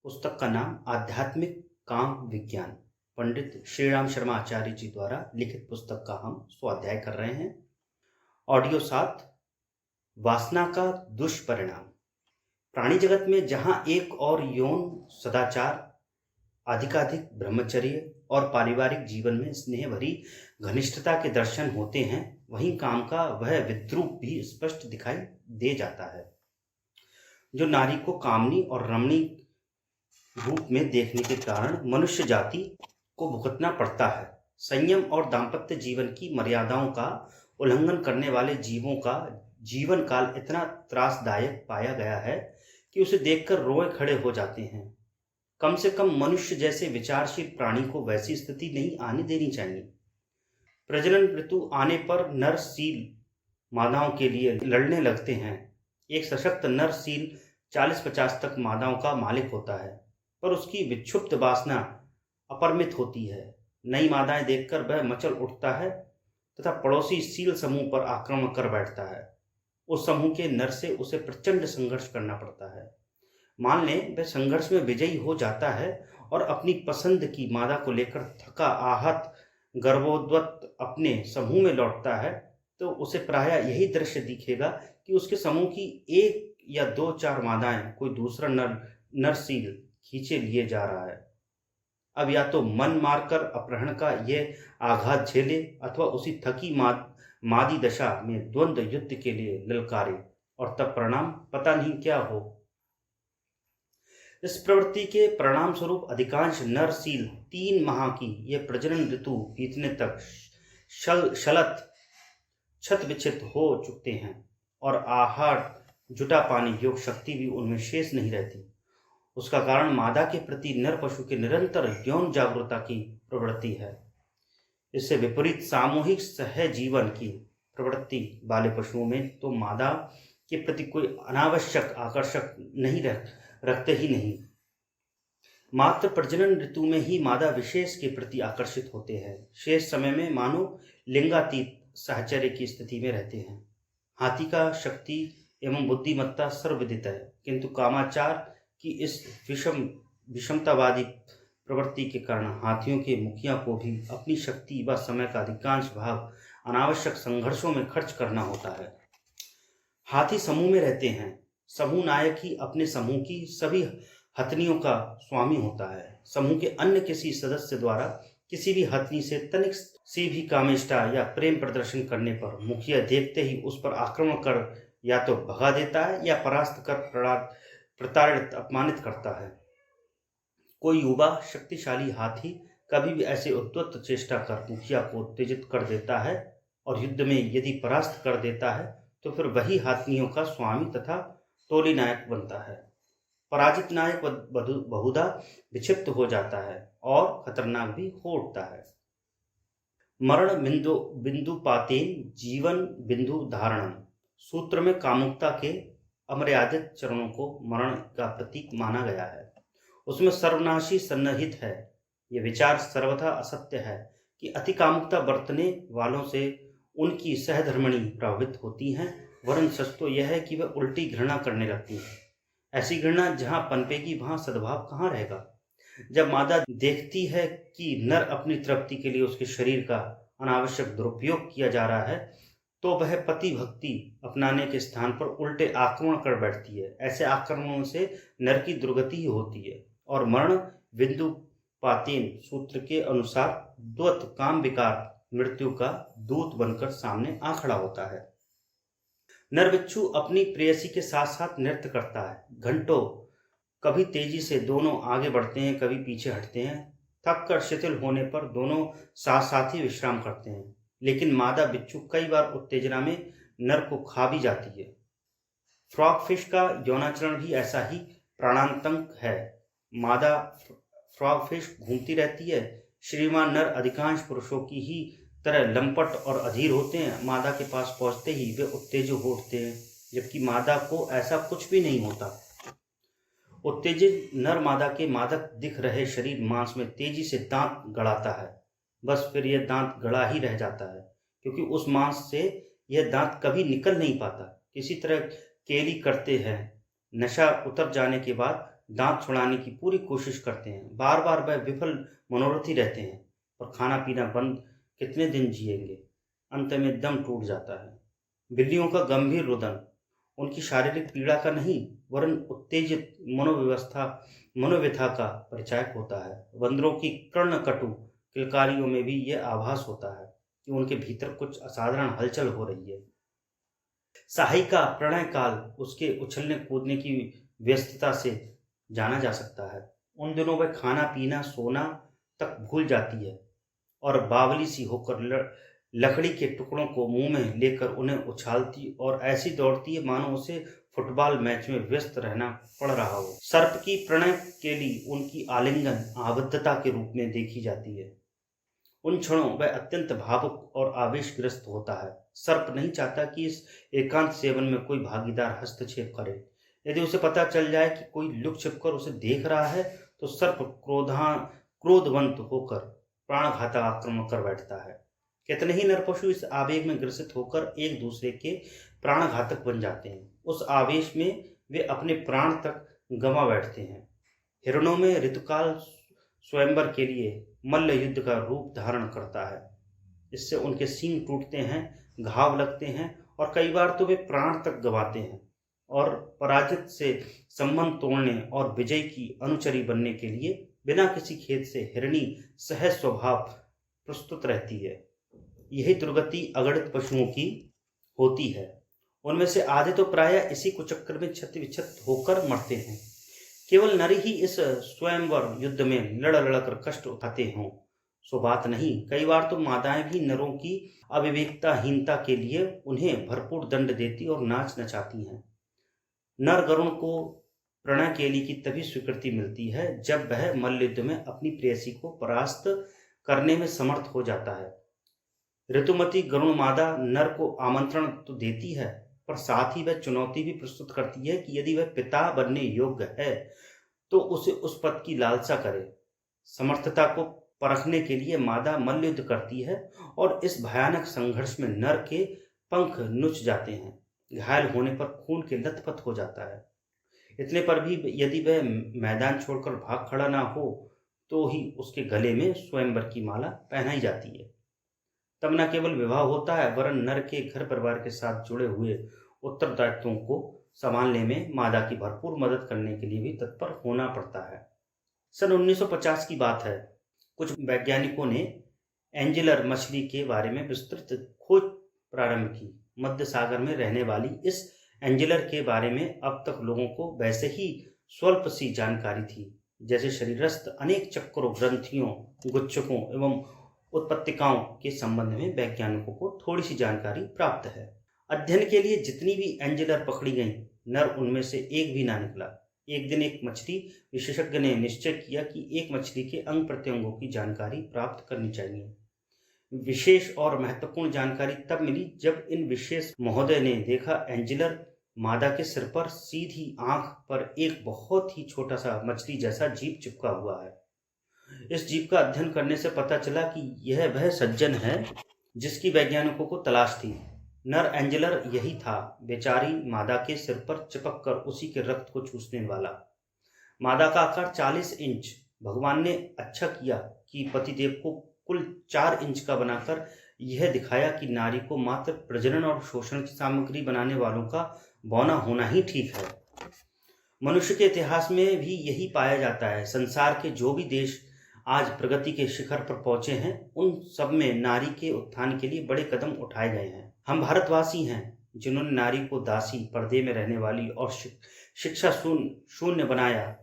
पुस्तक का नाम आध्यात्मिक काम विज्ञान, पंडित श्रीराम शर्मा आचार्य जी द्वारा लिखित पुस्तक का हम स्वाध्याय कर रहे हैं। ऑडियो 7, वासना का दुष्परिणाम। प्राणी जगत में जहां एक और यौन सदाचार, अधिकाधिक ब्रह्मचर्य और पारिवारिक जीवन में स्नेह भरी घनिष्ठता के दर्शन होते हैं, वहीं काम का वह विद्रूप भी स्पष्ट दिखाई दे जाता है, जो नारी को कामनी और रमणी रूप में देखने के कारण मनुष्य जाति को भुगतना पड़ता है। संयम और दाम्पत्य जीवन की मर्यादाओं का उल्लंघन करने वाले जीवों का जीवन काल इतना त्रासदायक पाया गया है कि उसे देखकर रोए खड़े हो जाते हैं। कम से कम मनुष्य जैसे विचारशील प्राणी को वैसी स्थिति नहीं आने देनी चाहिए। प्रजनन ऋतु आने पर नरशील मादाओं के लिए लड़ने लगते हैं। एक सशक्त नरशील 40-50 तक मादाओं का मालिक होता है, पर उसकी विक्षुब्ध वासना अपरिमित होती है। नई मादाएं देखकर वह मचल उठता है तथा पड़ोसी सील समूह पर आक्रमण कर बैठता है। उस समूह के नर से उसे प्रचंड संघर्ष करना पड़ता है। मान लें वह संघर्ष में विजयी हो जाता है और अपनी पसंद की मादा को लेकर थका आहत गर्भोद्वत अपने समूह में लौटता है, तो उसे प्रायः यही दृश्य दिखेगा कि उसके समूह की 1 या 2-4 मादाएं कोई दूसरा नरसील खींचे लिए जा रहा है। अब या तो मन मारकर अपहरण का यह आघात झेले अथवा उसी थकी मादी दशा में द्वंद्व युद्ध के लिए ललकारे, और तब परिणाम पता नहीं क्या हो। इस प्रवृत्ति के परिणाम स्वरूप अधिकांश नरसील 3 माह की यह प्रजनन ऋतु बीतने तक शलत छत विच्छित हो चुकते हैं और आहार जुटा पाने योग्य शक्ति भी उनमें शेष नहीं रहती। उसका कारण मादा के प्रति नर पशु के निरंतर यौन जागरूकता की प्रवृत्ति है। इससे विपरीत सामूहिक सहजीवन की प्रवृत्ति वाले पशुओं में तो मादा के प्रति कोई अनावश्यक आकर्षक नहीं रखते ही नहीं। मात्र प्रजनन ऋतु में ही मादा विशेष के प्रति आकर्षित होते हैं। शेष समय में मानो लिंगातीत साहचर्य की स्थिति में रहते हैं। हाथी का शक्ति एवं बुद्धिमत्ता सर्वविदित है, किंतु कामाचार कि इस विषमतावादी प्रवृत्ति के कारण हाथियों के मुखिया को भी अपनी शक्ति व समय का अधिकांश भाग अनावश्यक संघर्षों में खर्च करना होता है। हाथी समूह में रहते हैं। समूह नायक ही अपने समूह की सभी हथनियों का स्वामी होता है। समूह के अन्य किसी सदस्य द्वारा किसी भी हथनी से तनिक सी भी कामेष्टा या प्रेम प्रदर्शन करने पर मुखिया देखते ही उस पर आक्रमण कर या तो भगा देता है या परास्त कर प्रताड़ित अपमानित करता है। कोई युवा शक्तिशाली हाथी कभी भी ऐसे उद्यत चेष्टा कर मुखिया को उत्तेजित कर देता है और युद्ध में यदि परास्त कर देता है तो फिर वही हाथनियों का स्वामी तथा टोली नायक बनता है। पराजित नायक बहुधा विक्षिप्त हो जाता है और खतरनाक भी हो उठता है। मरण बिंदु पातेन जीवन बिंदु धारणम सूत्र में कामुकता के अमर्यादित चरणों को मरण का प्रतीक माना गया है। उसमें सर्वनाशी सन्निहित है। यह विचार सर्वथा असत्य है कि अति कामुकता बरतने वालों से उनकी सहधर्मिणी प्रभावित होती हैं, वरन सच तो यह है कि वह उल्टी घृणा करने लगती है। ऐसी घृणा जहां पनपेगी वहां सद्भाव कहाँ रहेगा। जब मादा देखती है कि नर अपनी तृप्ति के लिए उसके शरीर का अनावश्यक दुरुपयोग किया जा रहा है, तो वह पति भक्ति अपनाने के स्थान पर उल्टे आक्रमण कर बैठती है। ऐसे आक्रमणों से नर की दुर्गति ही होती है और मरण बिंदु पातेन सूत्र के अनुसार द्वत काम विकार मृत्यु का दूत बनकर सामने आ खड़ा होता है। नर बिच्छू अपनी प्रेयसी के साथ साथ नृत्य करता है। घंटों कभी तेजी से दोनों आगे बढ़ते हैं, कभी पीछे हटते हैं। थक कर शिथिल होने पर दोनों साथ साथ ही विश्राम करते हैं। लेकिन मादा बिच्छू कई बार उत्तेजना में नर को खा भी जाती है। फ्रॉगफिश का यौनाचरण भी ऐसा ही प्राणांतक है। मादा फ्रॉगफिश घूमती रहती है। श्रीमान नर अधिकांश पुरुषों की ही तरह लंपट और अधीर होते हैं। मादा के पास पहुंचते ही वे उत्तेजित हो उठते हैं, जबकि मादा को ऐसा कुछ भी नहीं होता। उत्तेजित नर मादा के मादक दिख रहे शरीर मांस में तेजी से दांत गड़ाता है। बस फिर यह दांत गड़ा ही रह जाता है, क्योंकि उस मांस से यह दांत कभी निकल नहीं पाता। किसी तरह केली करते हैं। नशा उतर जाने के बाद दांत छुड़ाने की पूरी कोशिश करते हैं। बार बार वह विफल मनोरथी रहते हैं और खाना पीना बंद कितने दिन जिएंगे। अंत में दम टूट जाता है। बिल्लियों का गंभीर रुदन उनकी शारीरिक पीड़ा का नहीं वरन उत्तेजित मनोव्यथा का परिचायक होता है। बंदरों की कर्णकटु किलकारियों में भी यह आभास होता है कि उनके भीतर कुछ असाधारण हलचल हो रही है। साही का प्रणय काल उसके उछलने कूदने की व्यस्तता से जाना जा सकता है। उन दिनों वह खाना पीना सोना तक भूल जाती है और बावली सी होकर लकड़ी के टुकड़ों को मुंह में लेकर उन्हें उछालती और ऐसी दौड़ती है मानो उसे फुटबॉल मैच में व्यस्त रहना पड़ रहा हो। सर्प की प्रणय केली उनकी आलिंगन आबद्धता के रूप में देखी जाती है। उन क्षणों वह अत्यंत भावुक और आवेशग्रस्त होता है। सर्प नहीं चाहता कि इस एकांत सेवन में कोई भागीदार हस्तक्षेप करे। यदि उसे पता चल जाए कि कोई लुक छिपकर उसे देख रहा है तो सर्प क्रोधवंत होकर प्राणघातक आक्रमण कर बैठता है। कितने ही नर पशु इस आवेग में ग्रसित होकर एक दूसरे के प्राणघातक बन जाते हैं। उस आवेश में वे अपने प्राण तक गंवा बैठते हैं। हिरणों में ऋतुकाल स्वयंवर के लिए मल्ल युद्ध का रूप धारण करता है। इससे उनके सींग टूटते हैं, घाव लगते हैं और कई बार तो वे प्राण तक गंवाते हैं। और पराजित से संबंध तोड़ने और विजय की अनुचरी बनने के लिए बिना किसी खेद से हिरणी सहज स्वभाव प्रस्तुत रहती है। यही दुर्गति अगणित पशुओं की होती है। उनमें से आधे तो प्रायः इसी कुचक्कर में क्षत विक्षत होकर मरते हैं। केवल नर ही इस स्वयंवर युद्ध में लड़ लड़कर कष्ट उठाते हों सो बात नहीं, कई बार तो माताएं भी नरों की अविवेकताहीनता के लिए उन्हें भरपूर दंड देती और नाच नचाती हैं। नर गरुण को प्रणय केली की तभी स्वीकृति मिलती है जब वह मल्लयुद्ध में अपनी प्रेयसी को परास्त करने में समर्थ हो जाता है। ऋतुमती गरुण मादा नर को आमंत्रण तो देती है पर साथ ही वह चुनौती भी प्रस्तुत करती है कि यदि वह पिता बनने योग्य है तो उसे उस पद की लालसा करे। समर्थता को परखने के लिए मादा मल्लयुद्ध करती है और इस भयानक संघर्ष में नर के पंख नुच जाते हैं। घायल होने पर खून के लथपथ हो जाता है। इतने पर भी यदि वह मैदान छोड़कर भाग खड़ा ना हो तो ही उसके गले में स्वयंवर की माला पहनाई जाती है। तब न केवल विवाह होता है वरन नर के घर परिवार के साथ जुड़े हुए उत्तरदायित्वों को संभालने में मादा की भरपूर मदद करने के लिए भी तत्पर होना पड़ता है। सन 1950 की बात है। कुछ वैज्ञानिकों ने एंजेलर मछली के बारे में विस्तृत खोज प्रारंभ की। मध्य सागर में रहने वाली इस एंजेलर के बारे में अब तक लोगों को वैसे ही स्वल्प सी जानकारी थी जैसे शरीरस्थ अनेक चक्रों, ग्रंथियों, गुच्छकों एवं उत्पत्तिकाओं के संबंध में वैज्ञानिकों को थोड़ी सी जानकारी प्राप्त है। अध्ययन के लिए जितनी भी एंजेलर पकड़ी गईं, नर उनमें से एक भी ना निकला। एक दिन एक मछली विशेषज्ञ ने निश्चय किया कि एक मछली के अंग प्रत्यंगों की जानकारी प्राप्त करनी चाहिए। विशेष और महत्वपूर्ण जानकारी तब मिली जब इन विशेष महोदय ने देखा एंजेलर मादा के सिर पर सीधी आंख पर एक बहुत ही छोटा सा मछली जैसा जीभ चिपका हुआ है। इस जीव का अध्ययन करने से पता चला कि यह वह सज्जन है जिसकी वैज्ञानिकों को तलाश थी। नर एंजेलर यही था, बेचारी मादा के सिर पर चिपक कर उसी के रक्त को चूसने वाला। मादा का आकार 40 इंच। भगवान ने अच्छा किया कि पतिदेव को कुल 4 इंच का बनाकर यह दिखाया कि नारी को मात्र प्रजनन और शोषण की सामग्री बनाने वालों का बौना होना ही ठीक है। मनुष्य के इतिहास में भी यही पाया जाता है। संसार के जो भी देश आज प्रगति के शिखर पर पहुंचे हैं उन सब में नारी के उत्थान के लिए बड़े कदम उठाए गए हैं। हम भारतवासी हैं जिन्होंने नारी को दासी, पर्दे में रहने वाली और शिक्षा शून्य बनाया,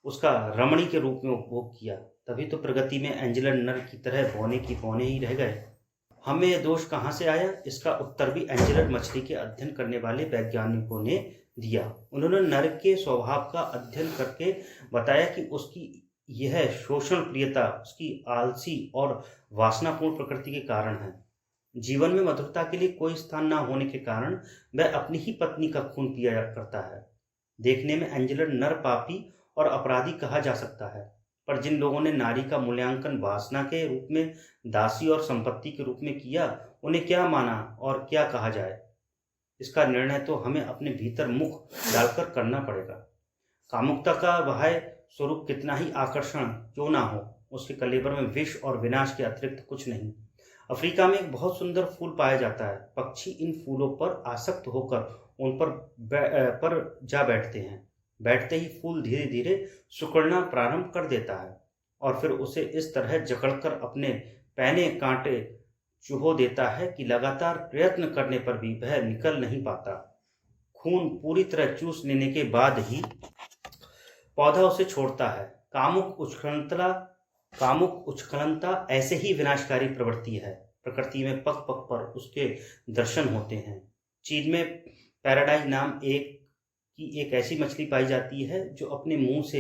उसका रमणी के रूप में उपभोग किया। तभी तो प्रगति में एंजेलर नर की तरह बौने की बौने ही रह गए। हमें यह दोष कहाँ से आया? इसका उत्तर भी एंजेलर मछली के अध्ययन करने वाले वैज्ञानिकों ने दिया। उन्होंने नर के स्वभाव का अध्ययन करके बताया कि उसकी यह शोषण प्रियता उसकी आलसी और वासनापूर्ण प्रकृति के कारण है। जीवन में मधुरता के लिए कोई स्थान न होने के कारण वह अपनी ही पत्नी का खून पिया करता है। देखने में एंजेलर नर पापी और अपराधी कहा जा सकता है, पर जिन लोगों ने नारी का मूल्यांकन वासना के रूप में, दासी और संपत्ति के रूप में किया, उन्हें क्या माना और क्या कहा जाए, इसका निर्णय तो हमें अपने भीतर मुख डालकर करना पड़ेगा। कामुकता का बाह्य स्वरूप कितना ही आकर्षण क्यों ना हो, उसके कलेबर में विष और विनाश के अतिरिक्त कुछ नहीं। अफ्रीका में एक बहुत सुंदर फूल पाया जाता है। पक्षी इन फूलों पर आसक्त होकर उन पर जा बैठते हैं। बैठते ही फूल धीरे धीरे सिकुड़ना प्रारंभ कर देता है और फिर उसे इस तरह जकड़कर अपने पैने कांटे चुभो देता है कि लगातार प्रयत्न करने पर भी वह निकल नहीं पाता। खून पूरी तरह चूस लेने के बाद ही पौधा उसे छोड़ता है। कामुक उच्छृंखलता ऐसे ही विनाशकारी प्रवृत्ति है। प्रकृति में पग पग पर उसके दर्शन होते हैं। चीन में पैराडाइज नाम एक ऐसी मछली पाई जाती है जो अपने मुंह से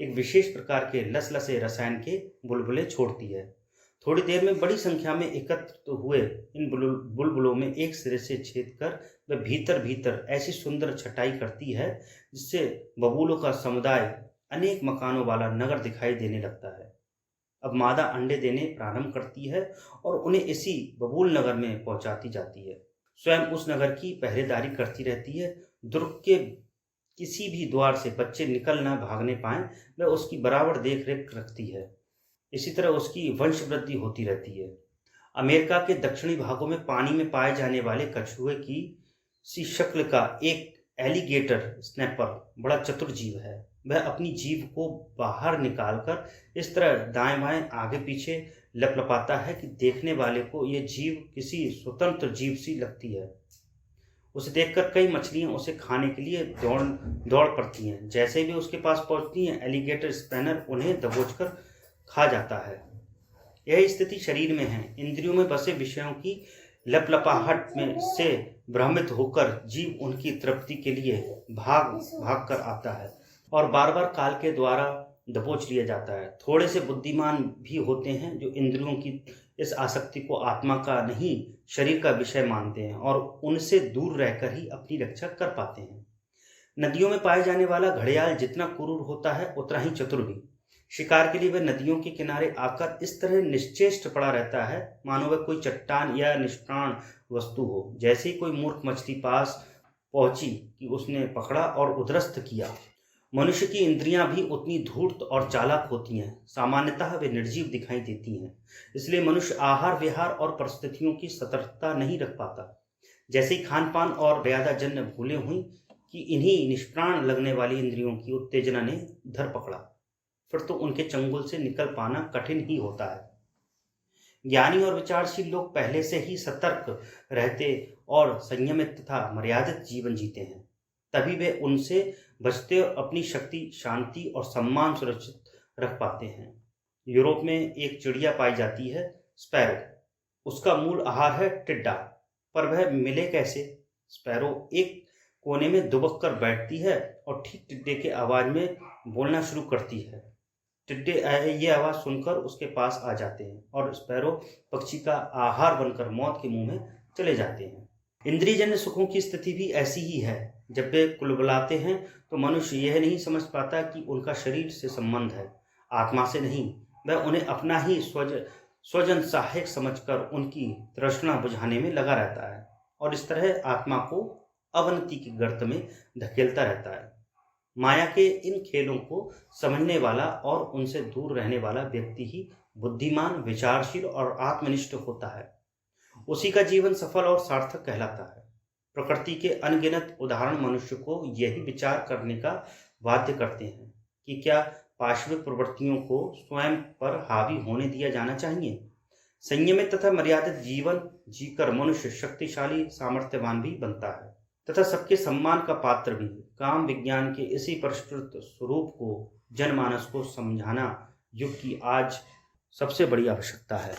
एक विशेष प्रकार के लसलसे रसायन के बुलबुले छोड़ती है। थोड़ी देर में बड़ी संख्या में एकत्र हुए इन बुलबुलों में एक सिरे से छेद कर वह भीतर भीतर ऐसी सुंदर छटाई करती है जिससे बबूलों का समुदाय अनेक मकानों वाला नगर दिखाई देने लगता है। अब मादा अंडे देने प्रारंभ करती है और उन्हें इसी बबूल नगर में पहुंचाती जाती है। स्वयं उस नगर की पहरेदारी करती रहती है। दुर्ग के किसी भी द्वार से बच्चे निकल न भागने पाएं, वह उसकी बराबर देख रेख रखती है। इसी तरह उसकी वंश वृद्धि होती रहती है। अमेरिका के दक्षिणी भागों में पानी में पाए जाने वाले कछुए की सी शक्ल का एक एलिगेटर स्नैपर बड़ा चतुर जीव है। वह अपनी जीभ को बाहर निकालकर इस तरह दाएं बाएं आगे पीछे लपलपाता है कि देखने वाले को यह जीव किसी स्वतंत्र जीव सी लगती है। उसे देखकर कई मछलियां उसे खाने के लिए दौड़ पड़ती हैं। जैसे भी उसके पास पहुंचती हैं, एलिगेटर स्पैनर उन्हें दबोचकर खा जाता है। यह स्थिति शरीर में है। इंद्रियों में बसे विषयों की लपलपाहट में से भ्रमित होकर जीव उनकी तृप्ति के लिए भाग भाग कर आता है और बार बार काल के द्वारा दबोच लिया जाता है। थोड़े से बुद्धिमान भी होते हैं जो इंद्रियों की इस आसक्ति को आत्मा का नहीं शरीर का विषय मानते हैं और उनसे दूर रहकर ही अपनी रक्षा कर पाते हैं। नदियों में पाए जाने वाला घड़ियाल जितना क्रूर होता है उतना ही चतुर भी। शिकार के लिए वह नदियों के किनारे आकर इस तरह निश्चेष्ट पड़ा रहता है मानो वह कोई चट्टान या निष्प्राण वस्तु हो। जैसे ही कोई मूर्ख मछली पास पहुंची कि उसने पकड़ा और उद्रस्त किया। मनुष्य की इंद्रियां भी उतनी धूर्त और चालाक होती हैं। सामान्यतः वे निर्जीव दिखाई देती हैं। इसलिए मनुष्य आहार विहार और परिस्थितियों की सतर्कता नहीं रख पाता। जैसे ही खान पान और मर्यादा जन्य भूलें हुई कि इन्हीं निष्प्राण लगने वाली इंद्रियों की उत्तेजना ने धर पकड़ा, फिर तो उनके चंगुल से निकल पाना कठिन ही होता है। ज्ञानी और विचारशील लोग पहले से ही सतर्क रहते और संयमित तथा मर्यादित जीवन जीते हैं। तभी वे उनसे बचते और अपनी शक्ति, शांति और सम्मान सुरक्षित रख पाते हैं। यूरोप में एक चिड़िया पाई जाती है, स्पैरो। उसका मूल आहार है टिड्डा, पर वह मिले कैसे? स्पैरो एक कोने में दुबक कर बैठती है और ठीक टिड्डे के आवाज में बोलना शुरू करती है। टिड्डे ये आवाज सुनकर उसके पास आ जाते हैं और स्पैरो पक्षी का आहार बनकर मौत के मुंह में चले जाते हैं। इंद्रियजन्य सुखों की स्थिति भी ऐसी ही है। जब वे कुलबुलाते हैं तो मनुष्य यह नहीं समझ पाता कि उनका शरीर से संबंध है, आत्मा से नहीं। वह उन्हें अपना ही स्वजन सहायक समझकर उनकी तृष्णा बुझाने में लगा रहता है और इस तरह आत्मा को अवनति के गर्त में धकेलता रहता है। माया के इन खेलों को समझने वाला और उनसे दूर रहने वाला व्यक्ति ही बुद्धिमान, विचारशील और आत्मनिष्ठ होता है। उसी का जीवन सफल और सार्थक कहलाता है। प्रकृति के अनगिनत उदाहरण मनुष्य को यही विचार करने का बाध्य करते हैं कि क्या पार्श्विक प्रवृत्तियों को स्वयं पर हावी होने दिया जाना चाहिए। संयमित तथा मर्यादित जीवन जीकर मनुष्य शक्तिशाली, सामर्थ्यवान भी बनता है तथा सबके सम्मान का पात्र भी। काम विज्ञान के इसी परिष्कृत स्वरूप को जनमानस को समझाना युग की आज सबसे बड़ी आवश्यकता है।